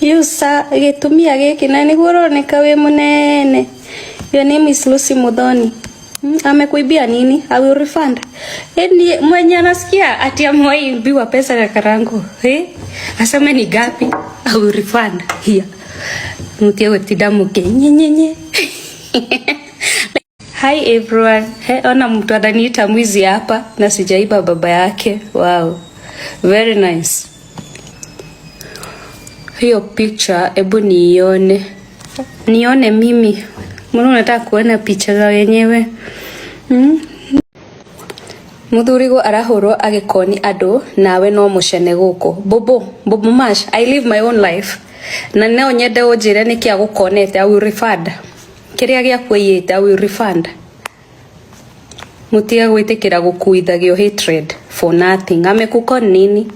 Yusa gitumia giki na niguo uroneka wi munene. Your name is Lucy Muthoni. Amekuibia nini? I will refund. Ni mwenye anasikia ati ameibiwa pesa ya Karangu. Asema ni gapi? I will refund. Here. Mtie wetinda mukenyenyenye. Hi everyone. Ona mtu ananiita mwizi hapa na sijaiba baba yake. Wow. Very nice. Hiyo picture ebu nione. Nione mimi. Mbona unataka kuona picha za wenyewe? Muthurigo arahurwo agikoni ando nawe no mucene guko. Bobo mash, I live my own life. Na neo nyende unjire niki agukonete, I will refund. Kiria gia kwiyite, I will refund. Mutia gwitikira gukuithagio hatred for nothing. Amekukon nini?